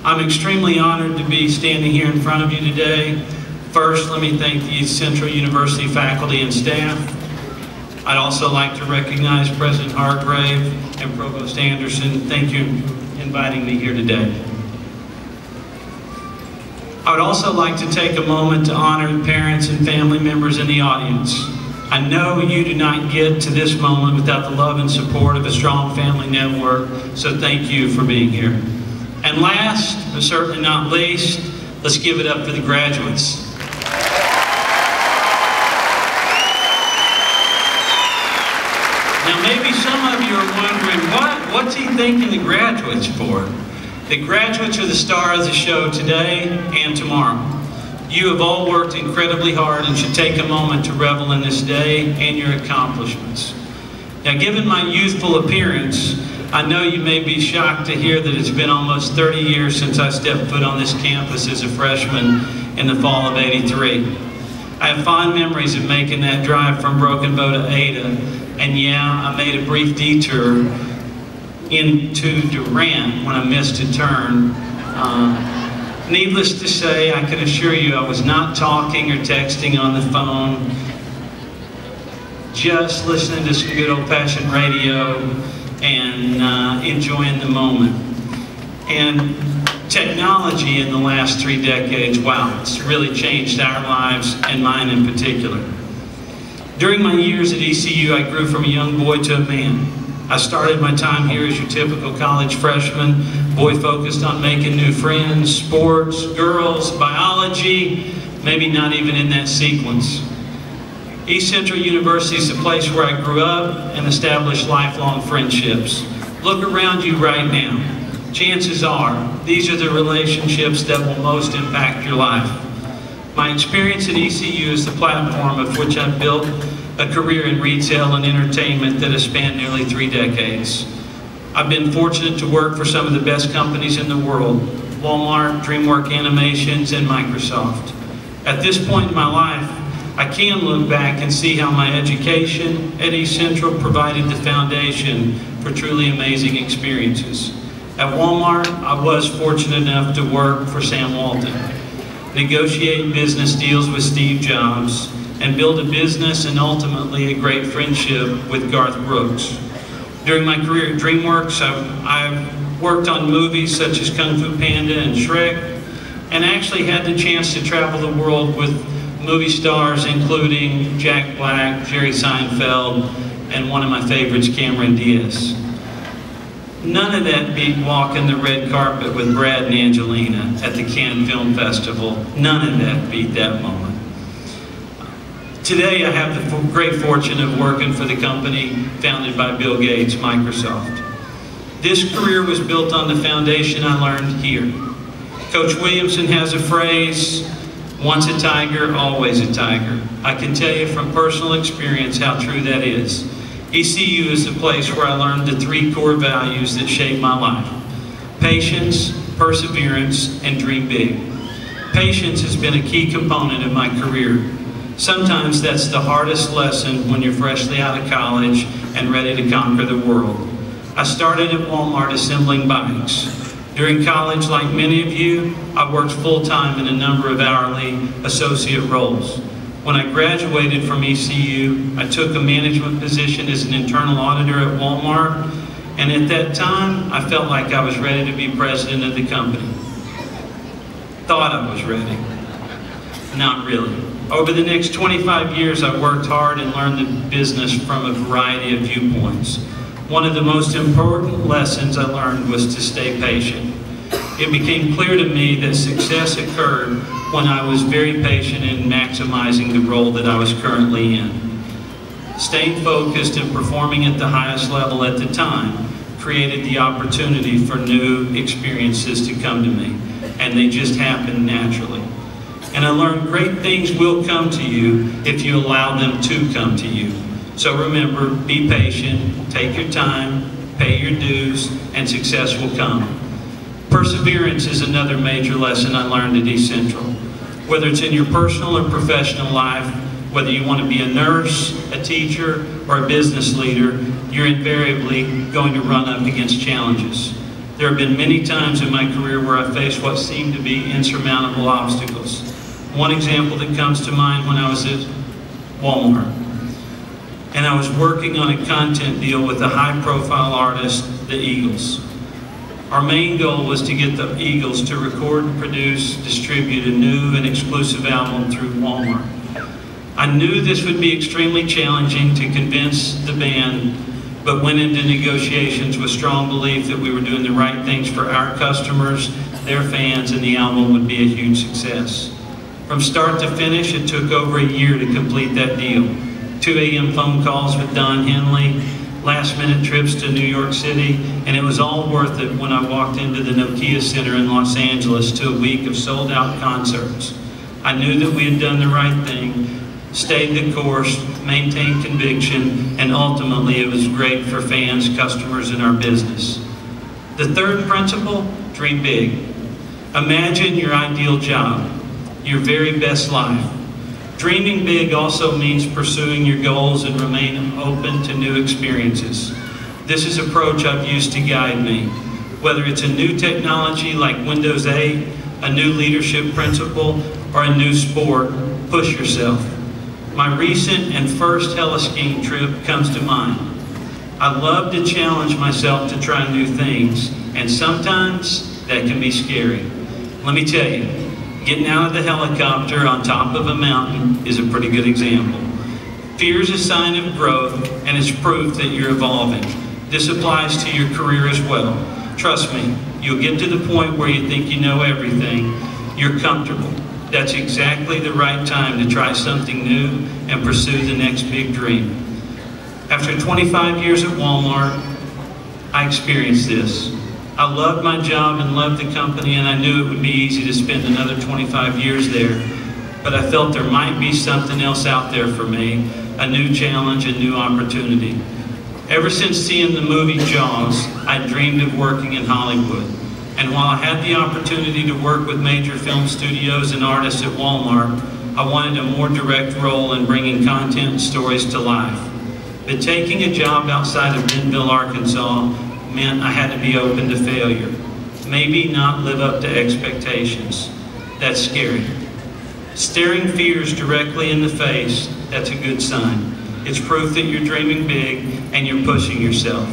I'm extremely honored to be standing here in front of you today. First, let me thank the East Central University faculty and staff. I'd also like to recognize President Hargrave and Provost Anderson. Thank you for inviting me here today. I would also like to take a moment to honor the parents and family members in the audience. I know you do not get to this moment without the love and support of a strong family network, so thank you for being here. And last, but certainly not least, let's give it up for the graduates. Now maybe some of you are wondering, what's he thanking the graduates for? The graduates are the star of the show today and tomorrow. You have all worked incredibly hard and should take a moment to revel in this day and your accomplishments. Now, given my youthful appearance, I know you may be shocked to hear that it's been almost 30 years since I stepped foot on this campus as a freshman in the fall of '83. I have fond memories of making that drive from Broken Bow to Ada, and yeah, I made a brief detour into Durant when I missed a turn. Needless to say, I can assure you I was not talking or texting on the phone, just listening to some good old-fashioned radio and enjoying the moment. And technology in the last 3 decades, wow, it's really changed our lives and mine in particular. During my years at ECU, I grew from a young boy to a man. I started my time here as your typical college freshman, boy focused on making new friends, sports, girls, biology, maybe not even in that sequence. East Central University is the place where I grew up and established lifelong friendships. Look around you right now. Chances are, these are the relationships that will most impact your life. My experience at ECU is the platform of which I've built a career in retail and entertainment that has spanned nearly 3 decades. I've been fortunate to work for some of the best companies in the world: Walmart, DreamWorks Animations, and Microsoft. At this point in my life, I can look back and see how my education at East Central provided the foundation for truly amazing experiences. At Walmart, I was fortunate enough to work for Sam Walton, negotiate business deals with Steve Jobs, and build a business and ultimately a great friendship with Garth Brooks. During my career at DreamWorks, I've worked on movies such as Kung Fu Panda and Shrek, and actually had the chance to travel the world with movie stars including Jack Black, Jerry Seinfeld, and one of my favorites, Cameron Diaz. None of that beat walking the red carpet with Brad and Angelina at the Cannes Film Festival. None of that beat that moment. Today, I have the great fortune of working for the company founded by Bill Gates, Microsoft. This career was built on the foundation I learned here. Coach Williamson has a phrase, once a tiger, always a tiger. I can tell you from personal experience how true that is. ECU is the place where I learned the 3 core values that shape my life: patience, perseverance, and dream big. Patience has been a key component of my career. Sometimes that's the hardest lesson when you're freshly out of college and ready to conquer the world. I started at Walmart assembling bikes. During college, like many of you, I worked full-time in a number of hourly associate roles. When I graduated from ECU, I took a management position as an internal auditor at Walmart, and at that time, I felt like I was ready to be president of the company. Thought I was ready. Not really. Over the next 25 years, I worked hard and learned the business from a variety of viewpoints. One of the most important lessons I learned was to stay patient. It became clear to me that success occurred when I was very patient in maximizing the role that I was currently in. Staying focused and performing at the highest level at the time created the opportunity for new experiences to come to me, and they just happened naturally. And I learned great things will come to you if you allow them to come to you. So remember, be patient, take your time, pay your dues, and success will come. Perseverance is another major lesson I learned at East Central. Whether it's in your personal or professional life, whether you want to be a nurse, a teacher, or a business leader, you're invariably going to run up against challenges. There have been many times in my career where I faced what seemed to be insurmountable obstacles. One example that comes to mind when I was at Walmart, and I was working on a content deal with a high-profile artist, the Eagles. Our main goal was to get the Eagles to record, produce, distribute a new and exclusive album through Walmart. I knew this would be extremely challenging to convince the band, but went into negotiations with strong belief that we were doing the right things for our customers, their fans, and the album would be a huge success. From start to finish, it took over a year to complete that deal. 2 a.m. phone calls with Don Henley, last-minute trips to New York City, and it was all worth it when I walked into the Nokia Center in Los Angeles to a week of sold-out concerts. I knew that we had done the right thing, stayed the course, maintained conviction, and ultimately it was great for fans, customers, and our business. The third principle, dream big. Imagine your ideal job, your very best life. Dreaming big also means pursuing your goals and remain open to new experiences. This is an approach I've used to guide me. Whether it's a new technology like Windows 8, a new leadership principle, or a new sport, push yourself. My recent and first heli-skiing trip comes to mind. I love to challenge myself to try new things, and sometimes that can be scary. Let me tell you, getting out of the helicopter on top of a mountain is a pretty good example. Fear is a sign of growth, and it's proof that you're evolving. This applies to your career as well. Trust me, you'll get to the point where you think you know everything. You're comfortable. That's exactly the right time to try something new and pursue the next big dream. After 25 years at Walmart, I experienced this. I loved my job and loved the company, and I knew it would be easy to spend another 25 years there. But I felt there might be something else out there for me, a new challenge, a new opportunity. Ever since seeing the movie Jaws, I dreamed of working in Hollywood. And while I had the opportunity to work with major film studios and artists at Walmart, I wanted a more direct role in bringing content and stories to life. But taking a job outside of Bentonville, Arkansas, meant I had to be open to failure. Maybe not live up to expectations. That's scary. Staring fears directly in the face, that's a good sign. It's proof that you're dreaming big and you're pushing yourself.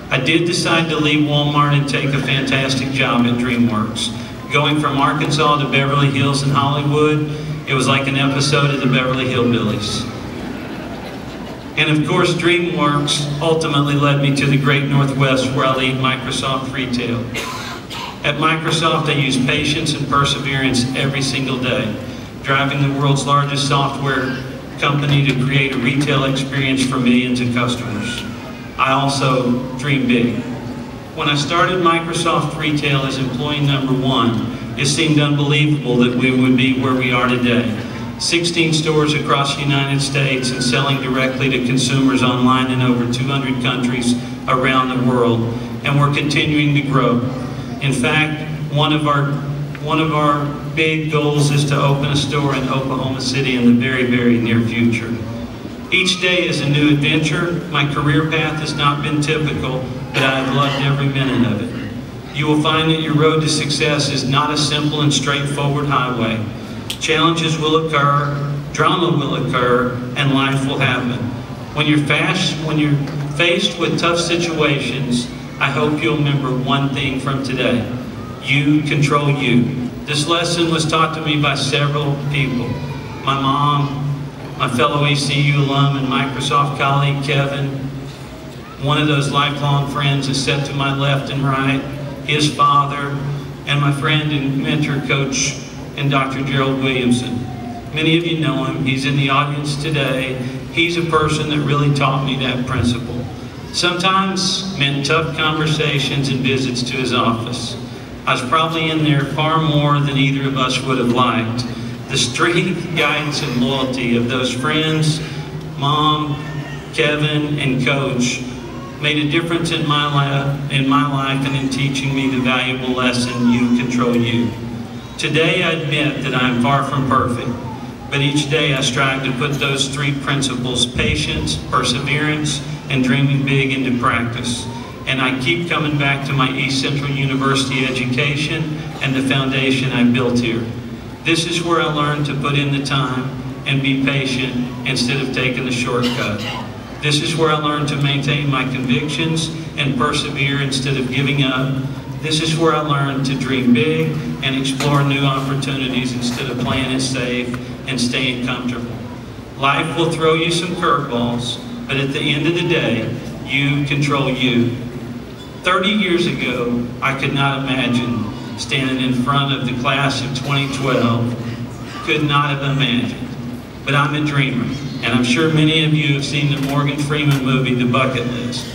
I did decide to leave Walmart and take a fantastic job at DreamWorks. Going from Arkansas to Beverly Hills and Hollywood, it was like an episode of the Beverly Hillbillies. And of course, DreamWorks ultimately led me to the great Northwest, where I lead Microsoft Retail. At Microsoft, I use patience and perseverance every single day, driving the world's largest software company to create a retail experience for millions of customers. I also dream big. When I started Microsoft Retail as employee number 1, it seemed unbelievable that we would be where we are today. 16 stores across the United States and selling directly to consumers online in over 200 countries around the world, and we're continuing to grow. In fact, one of our big goals is to open a store in Oklahoma City in the very, very near future. Each day is a new adventure. My career path has not been typical, but I've loved every minute of it. You will find that your road to success is not a simple and straightforward highway. Challenges will occur, drama will occur, and life will happen. When you're faced with tough situations, I hope you'll remember one thing from today. You control you. This lesson was taught to me by several people. My mom, my fellow ECU alum and Microsoft colleague, Kevin, one of those lifelong friends is set to my left and right, his father, and my friend and mentor, Coach, and Dr. Gerald Williamson. Many of you know him. He's in the audience today. He's a person that really taught me that principle. Sometimes meant tough conversations and visits to his office. I was probably in there far more than either of us would have liked. The strength, guidance, and loyalty of those friends, Mom, Kevin, and Coach, made a difference in my life and in teaching me the valuable lesson, you control you. Today, I admit that I am far from perfect, but each day I strive to put those 3 principles, patience, perseverance, and dreaming big, into practice. and I keep coming back to my East Central University education and the foundation I built here. This is where I learned to put in the time and be patient instead of taking the shortcut. This is where I learned to maintain my convictions and persevere instead of giving up. This is where I learned to dream big and explore new opportunities instead of playing it safe and staying comfortable. Life will throw you some curveballs, but at the end of the day, you control you. 30 years ago, I could not imagine standing in front of the class of 2012. Could not have imagined. But I'm a dreamer, and I'm sure many of you have seen the Morgan Freeman movie, The Bucket List.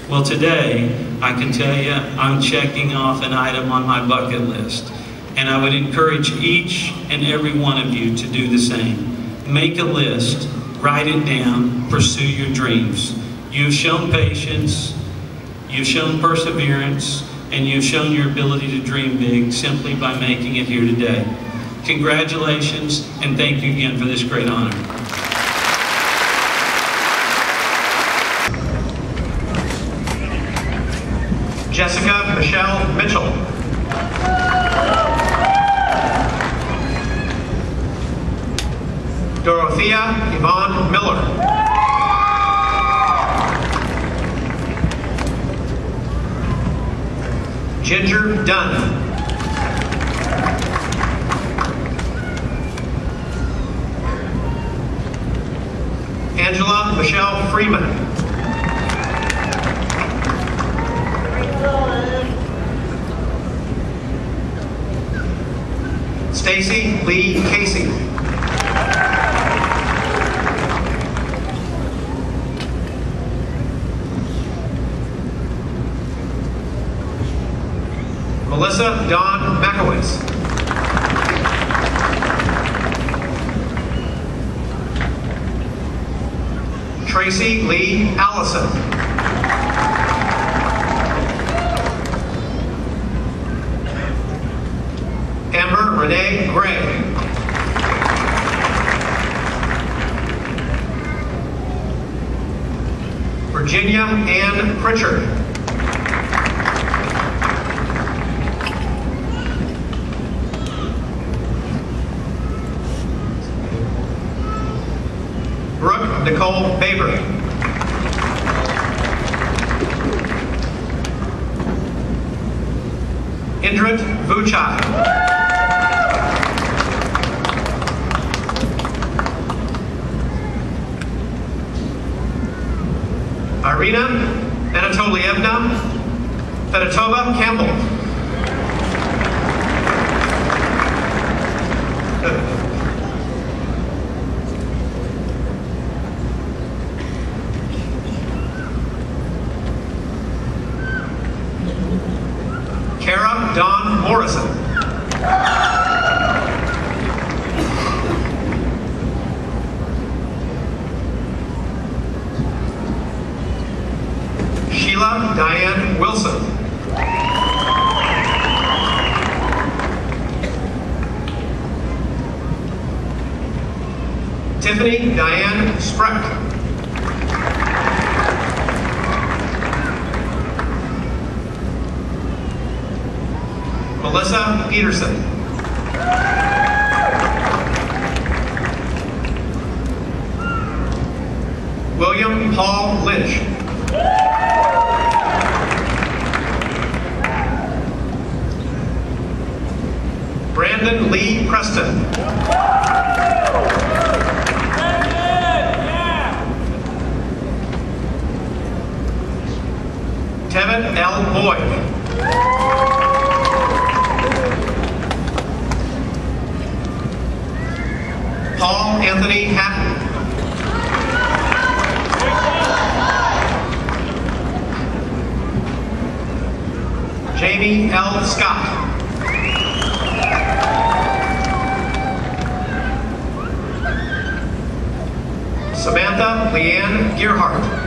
Well, today, I can tell you I'm checking off an item on my bucket list, and I would encourage each and every one of you to do the same. Make a list, write it down, pursue your dreams. You've shown patience, you've shown perseverance, and you've shown your ability to dream big simply by making it here today. Congratulations, and thank you again for this great honor. Jessica Michelle Mitchell. Dorothea Yvonne Miller. Ginger Dunn. Angela Michelle Freeman. Stacy Lee Casey. Melissa Dawn Makowitz. Tracy Lee Allison. Amber Renee Gray. Virginia Ann Pritchard. Brooke Nicole Baber. Indrit Vuchai. Irina Anatolievna Fedotova Campbell. Kara Dawn Morrison. Sheila Diane Wilson. Tiffany Diane Spreck. Melissa Peterson. William Paul Lynch. Brandon Lee Preston. Tevin L. Boyd. Paul Anthony Hatton. Jamie L. Scott. Samantha Leanne Gearhart.